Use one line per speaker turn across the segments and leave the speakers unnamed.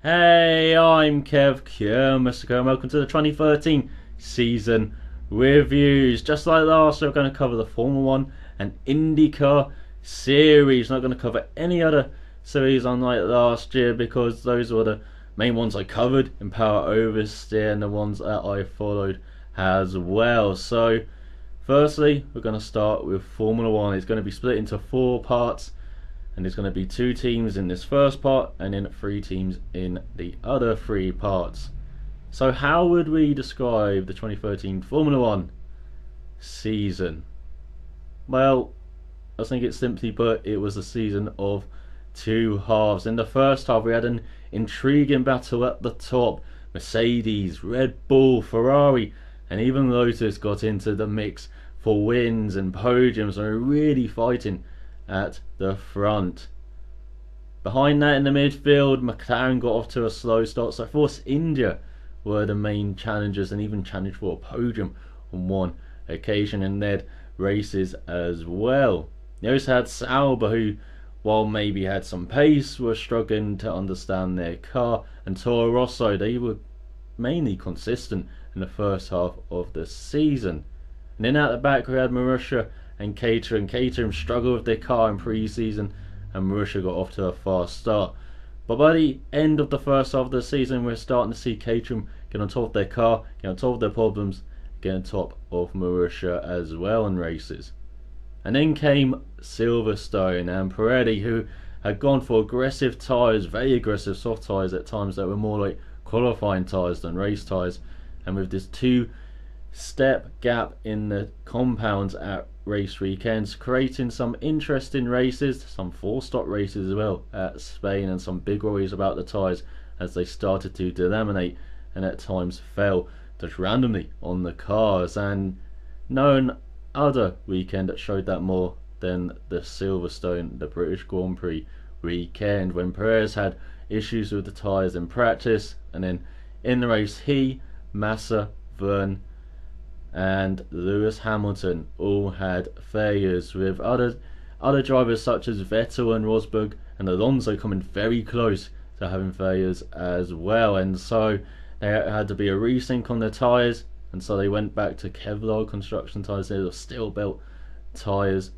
Hey, I'm Kev, Mr. Kev, and welcome to the 2013 season reviews. Just like last, we're going to cover the Formula 1 and IndyCar series. Not going to cover any other series unlike last year because those were the main ones I covered in Power Oversteer and the ones that I followed as well. So, firstly, we're going to start with Formula 1. It's going to be split into 4 parts. And there's going to be 2 teams in this first part and then 3 teams in the other 3 parts. So how would we describe the 2013 Formula 1 season? Well, I think it's simply put, it was a season of 2 halves. In the first half we had an intriguing battle at the top. Mercedes, Red Bull, Ferrari and even Lotus got into the mix for wins and podiums and were really fighting at the front. Behind that in the midfield, McLaren got off to a slow start, so Force India were the main challengers and even challenged for a podium on one occasion in their races as well. You also had Sauber, who, while maybe had some pace, were struggling to understand their car, and Toro Rosso, they were mainly consistent in the first half of the season. And then at the back we had Marussia and Caterham. Caterham struggled with their car in pre-season and Marussia got off to a fast start. But by the end of the first half of the season we're starting to see Caterham get on top of their car, get on top of their problems, get on top of Marussia as well in races. And then came Silverstone and Pirelli, who had gone for aggressive tyres, very aggressive soft tyres at times that were more like qualifying tyres than race tyres. And with this 2-step gap in the compounds at race weekends, creating some interesting races, some 4-stop races as well at Spain, and some big worries about the tyres as they started to delaminate and at times fell just randomly on the cars. And no other weekend that showed that more than the Silverstone, the British Grand Prix weekend, when Perez had issues with the tyres in practice, and then in the race he, Massa, Verne and Lewis Hamilton all had failures, with other drivers such as Vettel and Rosberg and Alonso coming very close to having failures as well. And so there had to be a resync on their tyres, and so they went back to Kevlar construction tyres. They were steel belt tyres,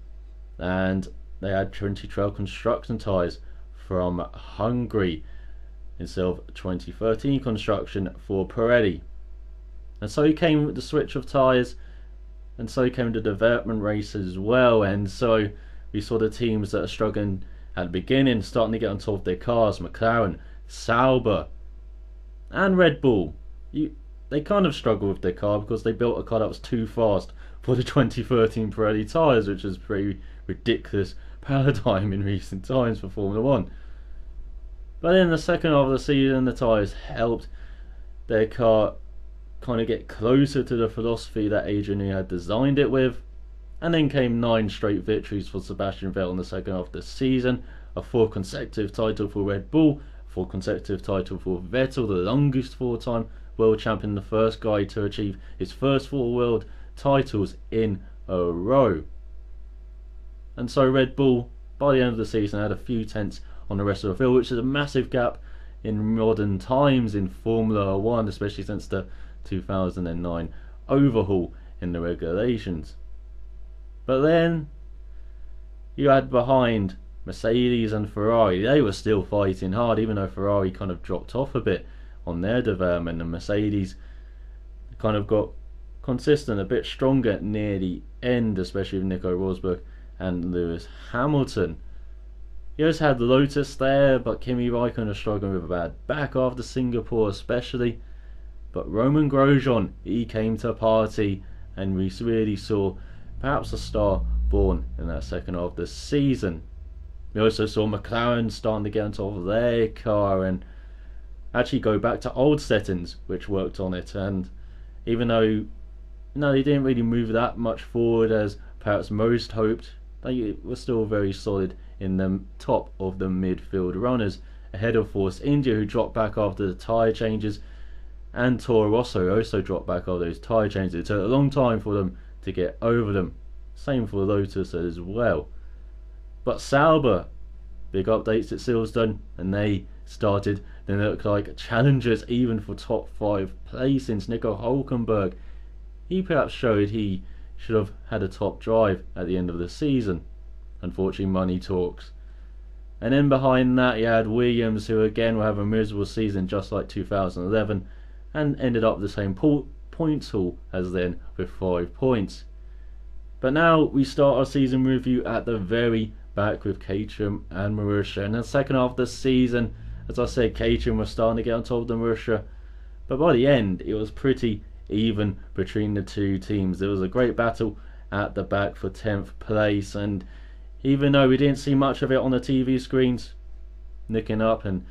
and they had 2012 construction tyres from Hungary instead of 2013 construction for Pirelli. And so came the switch of tyres, and so came the development race as well. And so we saw the teams that are struggling at the beginning starting to get on top of their cars. McLaren, Sauber and Red Bull, they kind of struggled with their car because they built a car that was too fast for the 2013 Pirelli tyres, which is a pretty ridiculous paradigm in recent times for Formula 1. But in the second half of the season the tyres helped their car kind of get closer to the philosophy that Adrian had designed it with. And then came 9 straight victories for Sebastian Vettel in the second half of the season, a 4th consecutive title for Red Bull, 4th consecutive title for Vettel, the longest 4-time world champion, the first guy to achieve his first 4 world titles in a row. And so Red Bull by the end of the season had a few tenths on the rest of the field, which is a massive gap in modern times in Formula 1, especially since the 2009 overhaul in the regulations. But then you had behind Mercedes and Ferrari. They were still fighting hard, even though Ferrari kind of dropped off a bit on their development, and Mercedes kind of got consistent, a bit stronger near the end, especially with Nico Rosberg and Lewis Hamilton. You also had Lotus there, but Kimi Raikkonen was struggling with a bad back after Singapore especially. But Roman Grosjean, he came to party, and we really saw perhaps a star born in that second half of the season. We also saw McLaren starting to get on top of their car and actually go back to old settings, which worked on it. And even though they didn't really move that much forward as perhaps most hoped, they were still very solid in the top of the midfield runners, ahead of Force India, who dropped back after the tyre changes, and Toro Rosso also dropped back all those tyre changes. It took a long time for them to get over them. Same for Lotus as well. But Sauber, big updates at Silverstone, and they started. Then they look like challengers even for top 5 placings. Nico Hülkenberg, he perhaps showed he should have had a top drive at the end of the season. Unfortunately, money talks. And then behind that you had Williams, who again will have a miserable season just like 2011, and ended up the same points haul as then with 5 points. But now we start our season review at the very back with Caterham and Marussia. In the second half of the season, as I said, Caterham was starting to get on top of the Marussia, but by the end it was pretty even between the two teams. There was a great battle at the back for 10th place, and even though we didn't see much of it on the TV screens, looking up and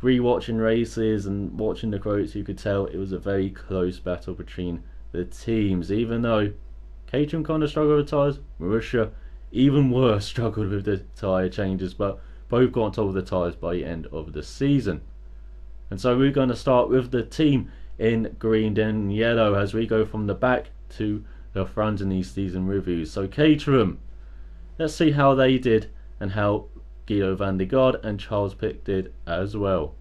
re-watching races and watching the quotes, you could tell it was a very close battle between the teams. Even though Caterham kind of struggled with tyres, Marussia even worse struggled with the tyre changes, but both got on top of the tyres by the end of the season. And so we're going to start with the team in green and yellow as we go from the back to the front in these season reviews. So Caterham, let's see how they did and how Guido van der Garde and Charles Pic did as well.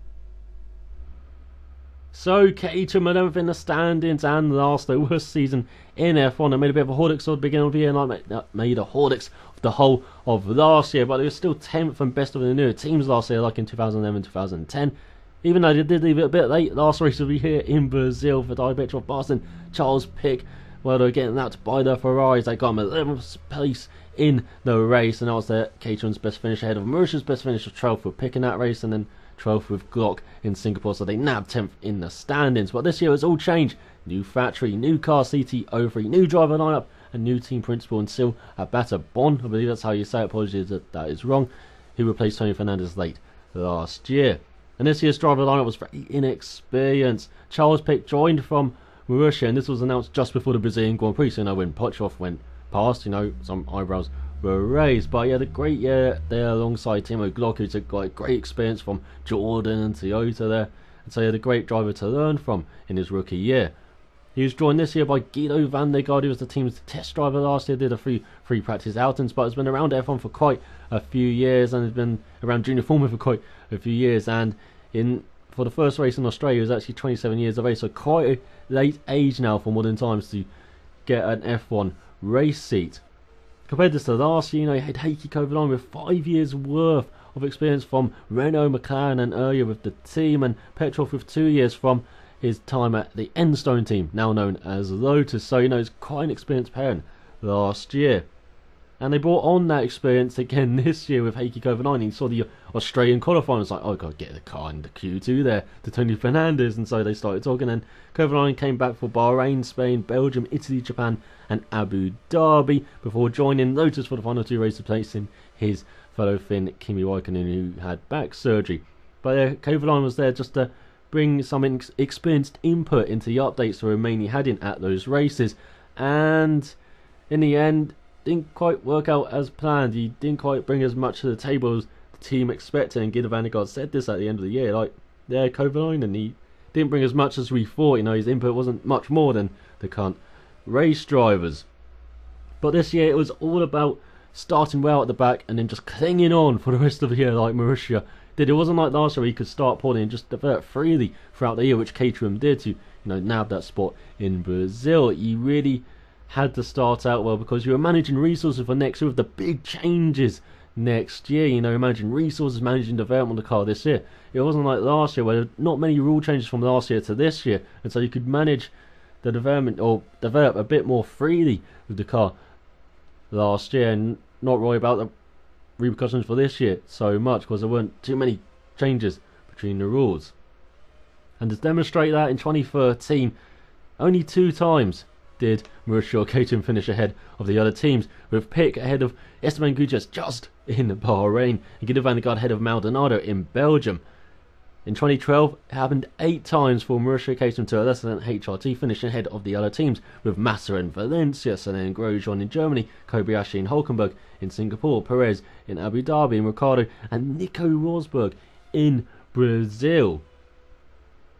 So Caterham had everything in the standings and last their worst season in F1. They made a bit of a Horlicks at the beginning of the year, and made a Horlicks of the whole of last year, but they were still 10th and best of the newer teams last year, like in 2011 2010. Even though they did leave it a bit late, last race will be here in Brazil for Diabetes of Boston. Charles Pic, well, they were getting that by the Ferraris. They got him 11th place in the race, and that was their Caterham's best finish ahead of Marussia's best finish of 12th with Pic in that race, and then 12th with Glock in Singapore, so they nabbed 10th in the standings. But this year it's all changed. New factory, new car CT03, new driver lineup, and new team principal, and still a better Bond, I believe that's how you say it, apologies if that is wrong, who replaced Tony Fernandez late last year. And this year's driver lineup was very inexperienced. Charles Pic joined from Marussia, and this was announced just before the Brazilian Grand Prix, so when Potchoff went past, some eyebrows were raised. But yeah, the great year there alongside Timo Glock, who's got great experience from Jordan and Toyota there, and so he had a great driver to learn from in his rookie year. He was joined this year by Guido van der Garde, who was the team's test driver last year, did a free practice outings, but has been around F1 for quite a few years, and has been around Junior Formula for quite a few years, and for the first race in Australia, he was actually 27 years of age, so quite a late age now for modern times to get an F1 race seat. Compared this to last year, he had Heikki Kovalainen with 5 years worth of experience from Renault, McLaren and earlier with the team, and Petrov with 2 years from his time at the Enstone team, now known as Lotus. So he's quite an experienced parent last year. And they brought on that experience again this year with Heikki Kovalainen. He saw the Australian qualifying, it's like, oh, I've got to get the car in the Q2 there to Tony Fernandez, and so they started talking, and Kovalainen came back for Bahrain, Spain, Belgium, Italy, Japan and Abu Dhabi before joining Lotus for the final 2 races, placing his fellow Finn Kimi Räikkönen, who had back surgery. But Kovalainen was there just to bring some experienced input into the updates that were mainly had in at those races, and in the end didn't quite work out as planned. He didn't quite bring as much to the table as the team expected, and Guido van der Garde said this at the end of the year, Kovalainen, he didn't bring as much as we thought. His input wasn't much more than the current race drivers. But this year it was all about starting well at the back and then just clinging on for the rest of the year like Marussia did. It wasn't like last year he could start poorly and just develop freely throughout the year, which Caterham did to nab that spot in Brazil. He really had to start out well because you were managing resources for next year with the big changes next year. Managing resources, managing development of the car this year. It wasn't like last year where there were not many rule changes from last year to this year, and so you could manage the development or develop a bit more freely with the car last year and not worry about the repercussions for this year so much because there weren't too many changes between the rules. And to demonstrate that, in 2013 only 2 times did Marussia or Caterham finish ahead of the other teams, with Pic ahead of Esteban Gutierrez just in Bahrain and Guido van der Garde ahead of Maldonado in Belgium. In 2012 it happened 8 times for Marussia Caterham to a lesser than HRT finishing ahead of the other teams, with Massa in Valencia, Senna and Grosjean in Germany, Kobayashi and Hulkenberg in Singapore, Perez in Abu Dhabi, and Ricciardo and Nico Rosberg in Brazil.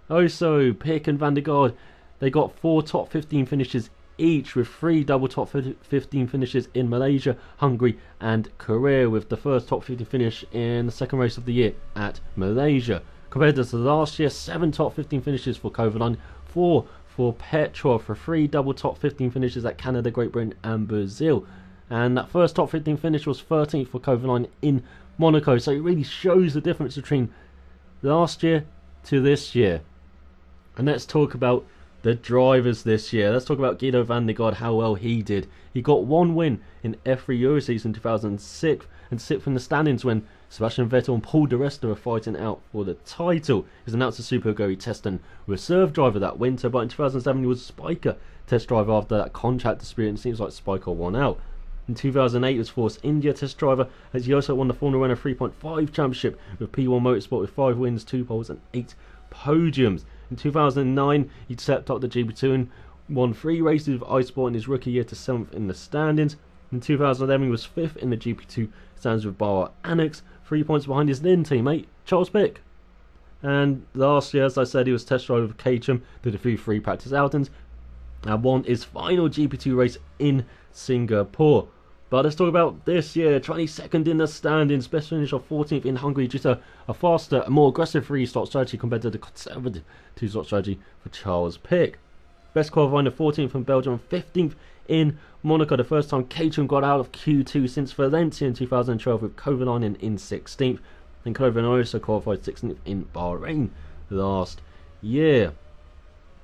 Also, Pick and Van der Garde, they got 4 top 15 finishes each, with 3 double top 15 finishes in Malaysia, Hungary and Korea, with the first top 15 finish in the second race of the year at Malaysia. Compared to last year, 7 top 15 finishes for Kovalainen, 4 for Petrov, for 3 double top 15 finishes at Canada, Great Britain and Brazil. And that first top 15 finish was 13th for Kovalainen in Monaco, so it really shows the difference between last year to this year. And let's talk about the drivers this year. Let's talk about Guido van der Garde, how well he did. He got 1 win in F3 Euroseason 2006 and 6th in the standings when Sebastian Vettel and Paul di Resta were fighting out for the title. He was announced as Super Aguri test and reserve driver that winter, but in 2007 he was Spiker test driver after that contract dispute, and it seems like Spiker won out. In 2008 he was Force India test driver, as he also won the Formula Renault 3.5 championship with P1 Motorsport with 5 wins, 2 poles and 8 podiums. In 2009 he stepped up the GP2 and won 3 races with iSport in his rookie year to 7th in the standings. In 2011 he was 5th in the GP2 standings with Bauer Annex, 3 points behind his then teammate Charles Pick. And last year, as I said, he was test driver with Caterham, did a few free practice outings and won his final GP2 race in Singapore. But let's talk about this year. 22nd in the standings, best finish of 14th in Hungary due to a faster, more aggressive 3-slot strategy compared to the conservative 2-slot strategy for Charles Pick. Best qualifying of 14th in Belgium, 15th in Monaco, the first time Caterham got out of Q2 since Valencia in 2012, with Kovalainen in 16th. And Kovalainen also qualified 16th in Bahrain last year.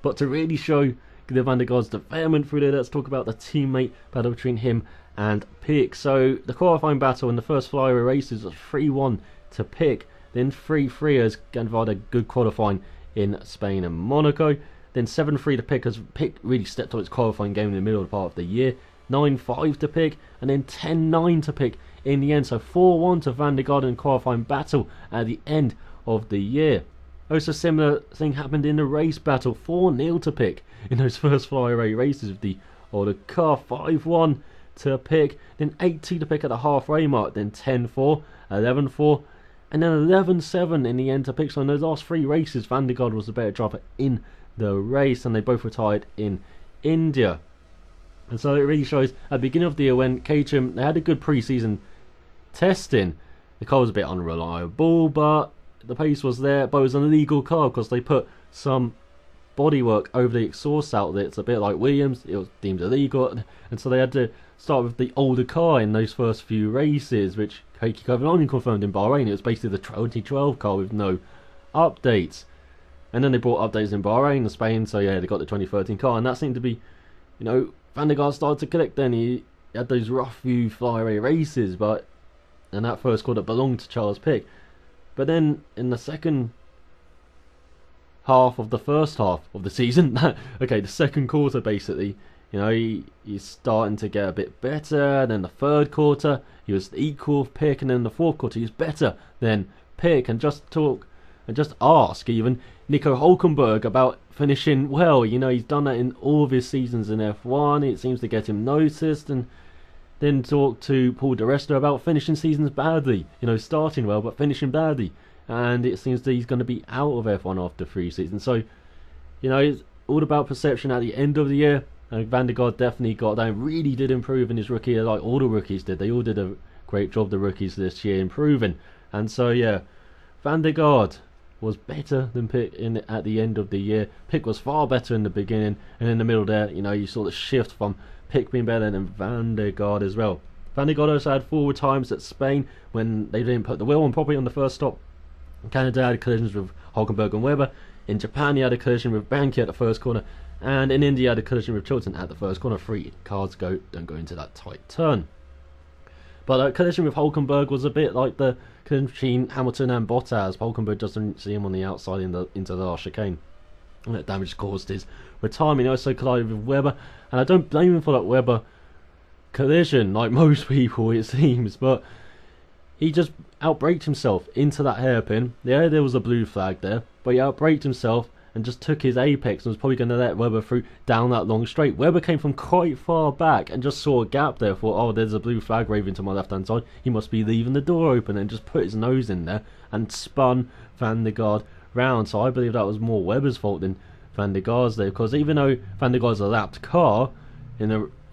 But to really show Guido van der Garde's development through there, let's talk about the teammate battle between him and Pick. So the qualifying battle in the first flyaway races was 3-1 to Pick, then 3-3 as Ganvard had good qualifying in Spain and Monaco, then 7-3 to Pick as Pick really stepped up its qualifying game in the middle of the part of the year, 9-5 to Pick, and then 10-9 to Pick in the end. So 4-1 to Van der Garde in qualifying battle at the end of the year. Also, similar thing happened in the race battle, 4-0 to Pick in those first flyaway races with the older car, 5-1 to Pick, then 8-2 to Pick at the halfway mark, then 10-4, 11-4, and then 11-7 in the end to Pick. So in those last 3 races, Van der Garde was the better driver in the race, and they both retired in India. And so it really shows at the beginning of the year when Caterham, they had a good pre-season testing. The car was a bit unreliable, but the pace was there. But it was an illegal car because they put some bodywork over the exhaust outlets, a bit like Williams. It was deemed illegal, and so they had to start with the older car in those first few races, which Heikki Kovalainen confirmed in Bahrain. It was basically the 2012 car with no updates. And then they brought updates in Bahrain and Spain, so yeah, they got the 2013 car, and that seemed to be, Van der Garde started to click then. He had those rough few flyaway races, and that first quarter belonged to Charles Pick. But then in the second half of the first half of the season, the second quarter basically, he's starting to get a bit better. Then the third quarter, he was equal with Pick, and then the fourth quarter, he was better than Pick. And just ask even Nico Hulkenberg about finishing well. He's done that in all of his seasons in F1. It seems to get him noticed. And then talk to Paul di Resta about finishing seasons badly. Starting well but finishing badly. And it seems that he's going to be out of F1 after 3 seasons. So, it's all about perception at the end of the year. And Van der Garde definitely got that and really did improve in his rookie year, like all the rookies did. They all did a great job, the rookies this year, improving. And so, yeah, Van der Garde was better than Pick at the end of the year. Pick was far better in the beginning, and in the middle there, you saw the shift from Pick being better than Van der Garde as well. Van der Garde also had 4 retirements at Spain when they didn't put the wheel on properly on the first stop. In Canada, had collisions with Hulkenberg and Webber. In Japan, he had a collision with Banki at the first corner, and in India, he had a collision with Chilton at the first corner. 3 cars don't go into that tight turn. But a collision with Hulkenberg was a bit like the collision between Hamilton and Bottas. Hulkenberg doesn't see him on the outside into the last chicane, and that damage caused his retirement. He also collided with Webber, and I don't blame him for that Webber collision, like most people it seems, but he just outbraked himself into that hairpin. Yeah, there was a blue flag there, but he outbraked himself and just took his apex and was probably going to let Webber through down that long straight. Webber came from quite far back and just saw a gap there, thought, oh, there's a blue flag waving to my left hand side, he must be leaving the door open, and just put his nose in there and spun Van der Garde round. So I believe that was more Webber's fault than Van der Garde's there, because even though Van der Garde's a lapped car,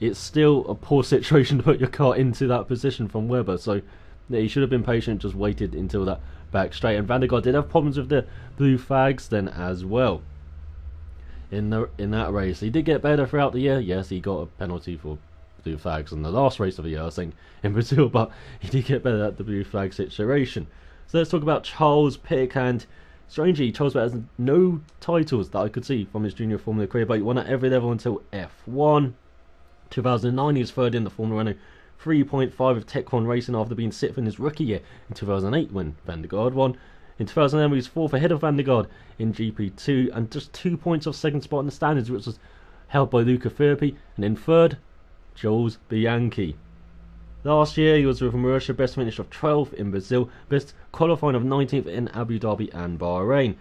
it's still a poor situation to put your car into that position from Webber. So yeah, he should have been patient, just waited until that back straight. And Van der Garde did have problems with the blue flags then as well in that race. He did get better throughout the year. Yes, he got a penalty for blue flags in the last race of the year, I think, in Brazil, but he did get better at the blue flag situation. So let's talk about Charles Pic. And strangely, Charles Pic has no titles that I could see from his junior Formula career, but he won at every level until F1. 2009 he was third in the Formula Renault 3.5 of Tech 1 Racing after being sixth in his rookie year in 2008 when Van der Garde won. In 2011 he was fourth ahead of Van der Garde in GP2 and just 2 points off second spot in the standings, which was held by Luca Firpi. And in third, Jules Bianchi. Last year he was with Marussia, best finish of 12th in Brazil, best qualifying of 19th in Abu Dhabi and Bahrain.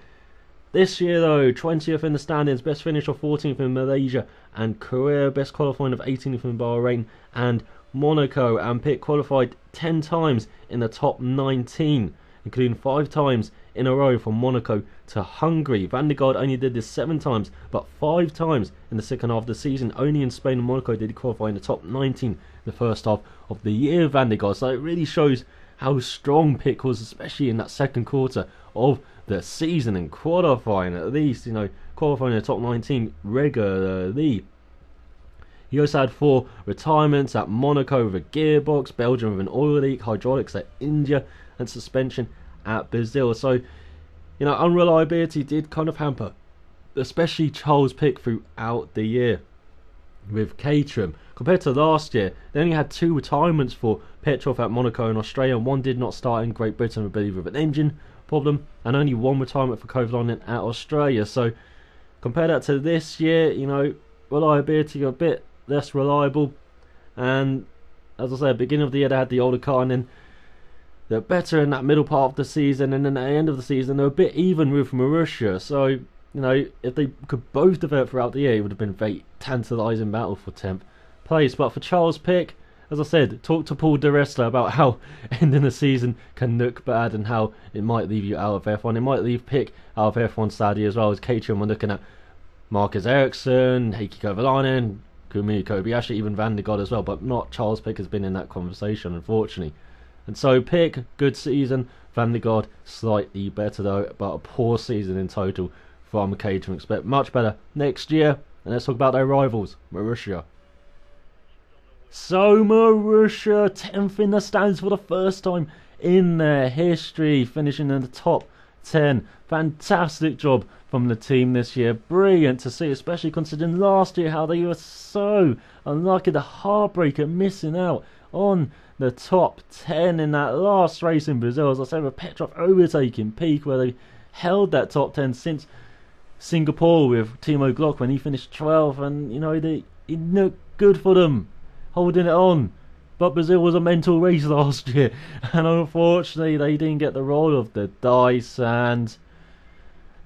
This year though, 20th in the standings, best finish of 14th in Malaysia and Korea, best qualifying of 18th in Bahrain and Monaco. And Pic qualified 10 times in the top 19, including 5 times in a row from Monaco to Hungary. Van der Garde only did this 7 times, but 5 times in the second half of the season. Only in Spain and Monaco did he qualify in the top 19 in the first half of the year, Van der Garde. So it really shows how strong Pic was, especially in that second quarter of the season and qualifying, at least, qualifying in the top 19 regularly. He also had 4 retirements at Monaco with a gearbox, Belgium with an oil leak, hydraulics at India, and suspension at Brazil. So, unreliability did kind of hamper, especially Charles Pic throughout the year with Caterham. Compared to last year, they only had 2 retirements for Petrov at Monaco and Australia, and 1 did not start in Great Britain, I believe, with an engine problem, and only 1 retirement for Kovalainen at Australia. So compare that to this year, reliability a bit less reliable. And as I said, beginning of the year they had the older car, and then they're better in that middle part of the season, and then at the end of the season they're a bit even with Marussia. So if they could both develop throughout the year, it would have been a very tantalising battle for 10th place. But for Charles Pic, as I said, talk to Paul di Resta about how ending the season can look bad and how it might leave you out of F1. It might leave Pic out of F1 sadly, as well as Caterham. We're looking at Marcus Ericsson, Heikki Kovalainen, Kumi Kobayashi, even Van der Garde as well, but not Charles Pic has been in that conversation, unfortunately. And so Pic, good season. Van der Garde, slightly better though, but a poor season in total from Caterham. Expect much better next year. And let's talk about their rivals, Marussia. So Marussia, 10th in the standings for the first time in their history, finishing in the top 10. Fantastic job from the team this year. Brilliant to see, especially considering last year how they were so unlucky, the heartbreaker, missing out on the top 10 in that last race in Brazil. As I said, with Petrov overtaking Pic, where they held that top 10 since Singapore with Timo Glock when he finished 12th, and it looked good for them, holding it on. But Brazil was a mental race last year, and unfortunately they didn't get the roll of the dice, and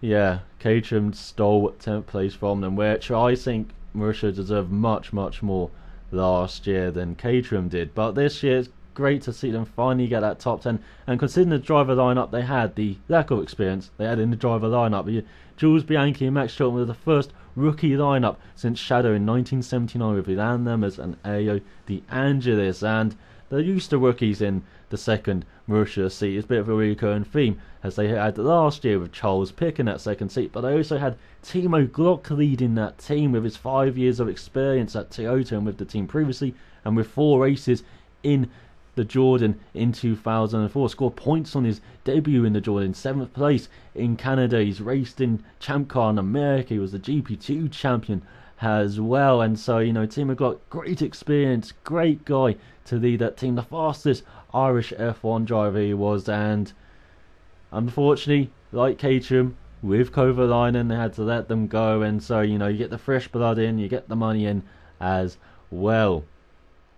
yeah, Caterham stole 10th place from them, which I think Marussia deserved much, much more last year than Caterham did. But this year it's great to see them finally get that top 10, and considering the driver lineup they had, the lack of experience they had in the driver lineup, Jules Bianchi and Max Chilton were the first rookie lineup since Shadow in 1979 with Ilan Lemmers and Ayo De Angelis, and they're used to rookies in the second Marussia seat. It's a bit of a recurring theme, as they had last year with Charles Pic in that second seat, but they also had Timo Glock leading that team with his 5 years of experience at Toyota and with the team previously, and with 4 races in the Jordan in 2004, scored points on his debut in the Jordan, 7th place in Canada. He's raced in Champ Car in America, he was the GP2 champion as well. And so, Timo Glock, great experience, great guy to lead that team, the fastest Irish F1 driver he was. And unfortunately, like Caterham, with Kovalainen, they had to let them go, and so, you get the fresh blood in, you get the money in as well.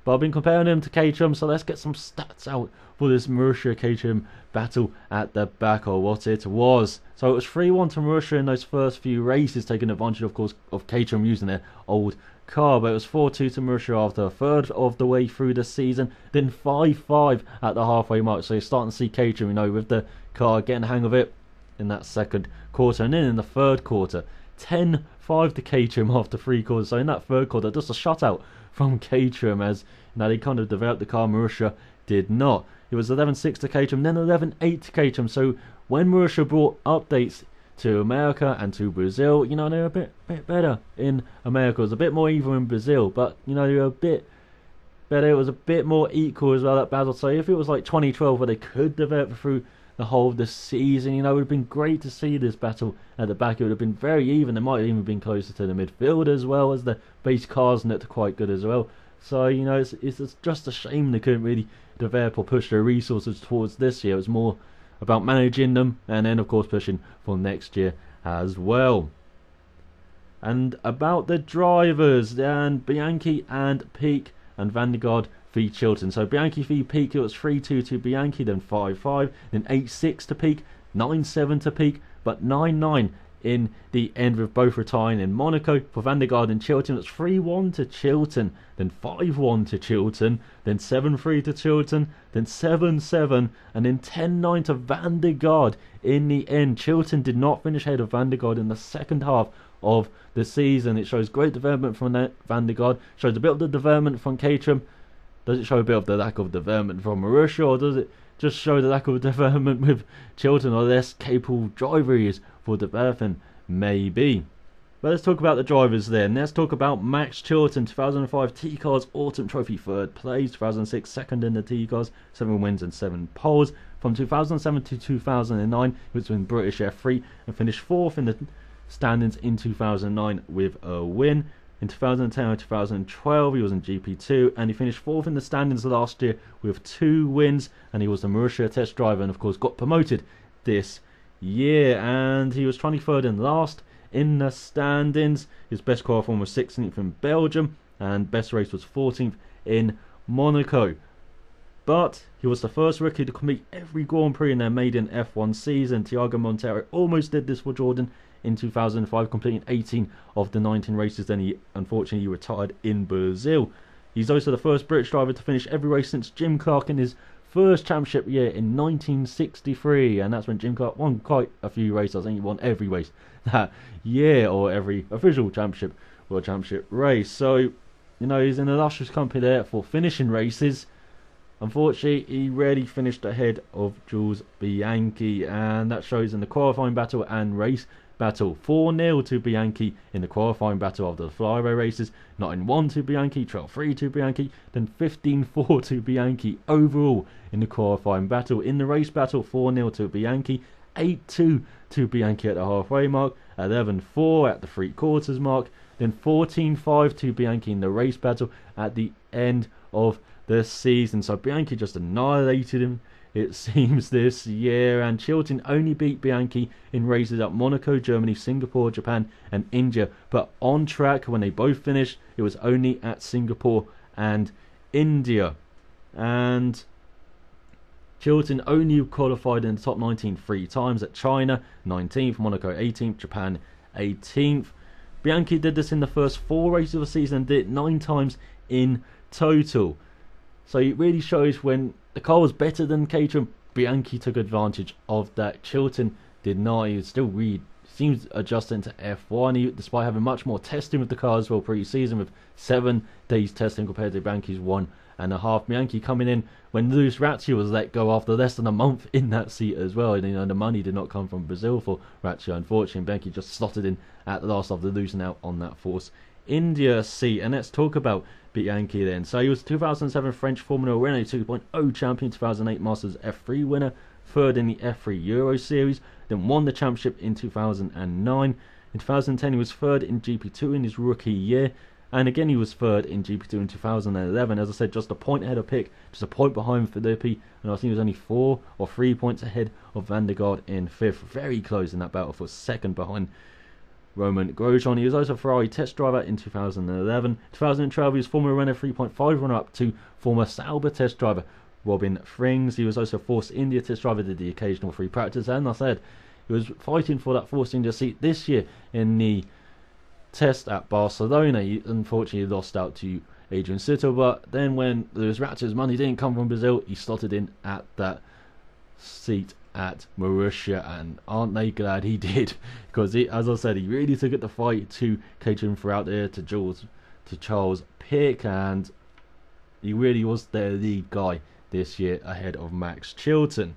But I've been comparing him to Caterham, so let's get some stats out for this Marussia-Caterham battle at the back, or what it was. So it was 3-1 to Marussia in those first few races, taking advantage, of course, of Caterham using their old car. But it was 4-2 to Marussia after a third of the way through the season, then 5-5 at the halfway mark. So you're starting to see Caterham, with the car getting the hang of it, in that second quarter, and then in the third quarter 10-5 to Caterham after 3 quarters. So in that third quarter, just a shutout from Caterham, as they kind of developed the car. Marussia did not. It was 11-6 to Caterham, then 11-8 to Caterham. So when Marussia brought updates to America and to Brazil, they were a bit better in America. It was a bit more even in Brazil, but they were a bit better. It was a bit more equal as well, that battle. So if it was like 2012 where they could develop through the whole of the season, it would have been great to see this battle at the back. It would have been very even. It might have even been closer to the midfield as well, as the base cars looked quite good as well. So it's just a shame they couldn't really develop or push their resources towards this year. It was more about managing them, and then of course pushing for next year as well. And about the drivers, and Bianchi and Peak and Van der Garde v Chilton. So Bianchi v Peak, it was 3-2 to Bianchi, then 5-5, then 8-6 to Peak, 9-7 to Peak, but 9-9 in the end with both retiring in Monaco. For Van der Garde and Chilton, it's 3-1 to Chilton, then 5-1 to Chilton, then 7-3 to Chilton, then 7-7, and then 10-9 to Van der Garde in the end. Chilton did not finish ahead of Van der Garde in the second half of the season. It shows great development from Van der Garde, shows a bit of the development from Caterham. Does it show a bit of the lack of development from Marussia, or does it just show the lack of development with Chilton, or less capable driver he is for developing? Maybe. But let's talk about the drivers then. Let's talk about Max Chilton, 2005 T-Cars Autumn Trophy 3rd place, 2006 second in the T-Cars, 7 wins and 7 poles. From 2007 to 2009, he was in British F3 and finished 4th in the standings in 2009 with a win. In 2010 and 2012 he was in GP2, and he finished 4th in the standings last year with 2 wins, and he was the Marussia test driver, and of course got promoted this year, and he was 23rd and last in the standings. His best qualifying was 16th in Belgium, and best race was 14th in Monaco. But he was the first rookie to complete every Grand Prix in their maiden F1 season. Thiago Monteiro almost did this for Jordan in 2005, completing 18 of the 19 races. Then he unfortunately retired in Brazil. He's also the first British driver to finish every race since Jim Clark in his first championship year in 1963, and that's when Jim Clark won quite a few races. I think he won every race that year, or every official championship world championship race. So he's in an illustrious company there for finishing races. Unfortunately, he rarely finished ahead of Jules Bianchi, and that shows in the qualifying battle and race battle. 4-0 to Bianchi in the qualifying battle of the flyaway races, 9-1 to Bianchi, 12-3 to Bianchi, then 15-4 to Bianchi overall in the qualifying battle. In the race battle, 4-0 to Bianchi, 8-2 to Bianchi at the halfway mark, 11-4 at the 3/4 mark, then 14-5 to Bianchi in the race battle at the end of the season. So Bianchi just annihilated him, it seems, this year, and Chilton only beat Bianchi in races at Monaco, Germany, Singapore, Japan and India, but on track when they both finished it was only at Singapore and India. And Chilton only qualified in the top 19 3 times, at China 19th, Monaco 18th, Japan 18th. Bianchi did this in the first 4 races of the season and did it 9 times in total. So it really shows when the car was better than Caterham, Bianchi took advantage of that. Chilton did not. He still seems adjusting to F1, despite having much more testing with the car as well pre-season, with 7 days testing compared to Bianchi's 1.5. Bianchi coming in when Luis Raccia was let go after less than a month in that seat as well. And the money did not come from Brazil for Raccia, unfortunately. Bianchi just slotted in at the last after losing out on that Force India seat. And let's talk about Bianchi then. So he was 2007 French Formula Renault 2.0 champion, 2008 Masters F3 winner, 3rd in the F3 Euro Series, then won the championship in 2009. In 2010 he was 3rd in GP2 in his rookie year, and again he was 3rd in GP2 in 2011. As I said, just a point ahead of Pick, just a point behind Filippi, and I think he was only 4 or 3 points ahead of Van der Garde in 5th. Very close in that battle for 2nd behind Roman Grosjean. He was also a Ferrari test driver in 2011. 2012 he was former Renault 3.5 runner-up to former Sauber test driver Robin Frings. He was also Force India test driver, did the occasional free practice, and I said he was fighting for that Force India seat this year in the test at Barcelona. He unfortunately lost out to Adrian Sittel, but then when Luis Raccia's money didn't come from Brazil, he slotted in at that seat at Marussia, and aren't they glad he did? Because as I said, he really took it to fight to Caterham throughout there, to Charles Pick, and he really was their lead guy this year ahead of Max Chilton.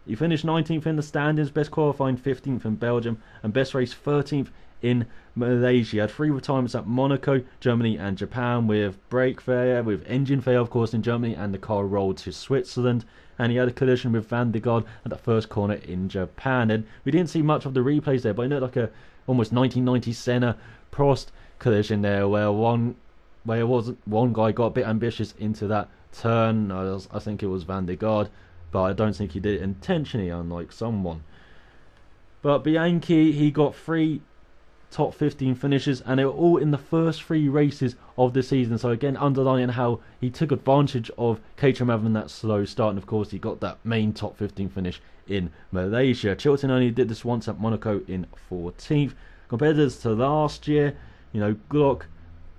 He finished 19th in the standings, best qualifying 15th in Belgium, and best race 13th in Malaysia. He had 3 retirements at Monaco, Germany and Japan, with brake failure, with engine failure of course in Germany, and the car rolled to Switzerland. And he had a collision with Van der Garde at the first corner in Japan. And we didn't see much of the replays there, but it looked like a almost 1990 Senna Prost collision there, where one guy got a bit ambitious into that turn. I think it was Van der Garde, but I don't think he did it intentionally, unlike someone. But Bianchi, he got 3 top 15 finishes, and they were all in the first 3 races of the season. So again, underlining how he took advantage of Caterham having that slow start, and of course he got that main top 15 finish in Malaysia. Chilton only did this once at Monaco in 14th. Compared this to last year, Glock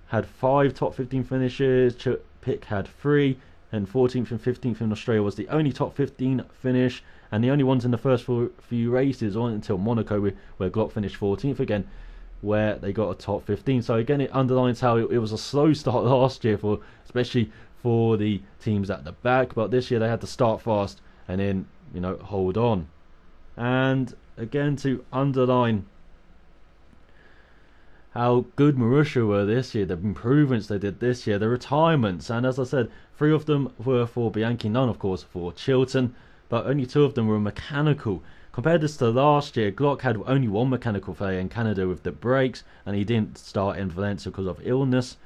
had 5 top 15 finishes, Pick had 3, and 14th and 15th in Australia was the only top 15 finish, and the only ones in the first few races on until Monaco, where Glock finished 14th again, where they got a top 15. So again, it underlines how it was a slow start last year, especially for the teams at the back, but this year they had to start fast and then hold on. And again, to underline how good Marussia were this year, the improvements they did this year, the retirements, and as I said, 3 of them were for Bianchi, none of course for Chilton, but only 2 of them were mechanical. Compared this to last year, Glock had only 1 mechanical failure in Canada with the brakes, and he didn't start in Valencia because of illness.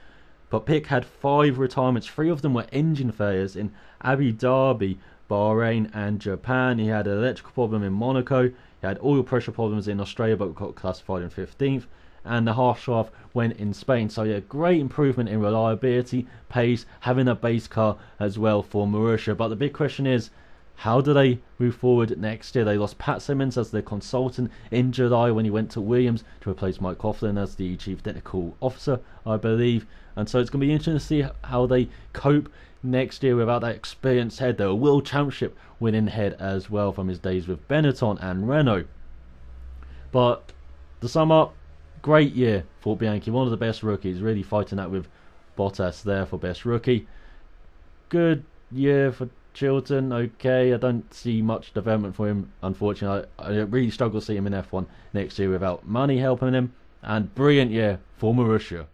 But Pick had 5 retirements, 3 of them were engine failures in Abu Dhabi, Bahrain and Japan. He had an electrical problem in Monaco, he had oil pressure problems in Australia but got classified in 15th, and the half shaft went in Spain. So yeah, great improvement in reliability, pace, having a base car as well for Marussia. But the big question is, how do they move forward next year? They lost Pat Simmons as their consultant in July when he went to Williams to replace Mike Coughlin as the chief technical officer, I believe. And so it's going to be interesting to see how they cope next year without that experienced head. They're a world championship winning head as well from his days with Benetton and Renault. But to sum up, great year for Bianchi, one of the best rookies, really fighting that with Bottas there for best rookie. Good year for Chilton, okay. I don't see much development for him, unfortunately. I really struggle to see him in F1 next year without money helping him. And brilliant year for Marussia.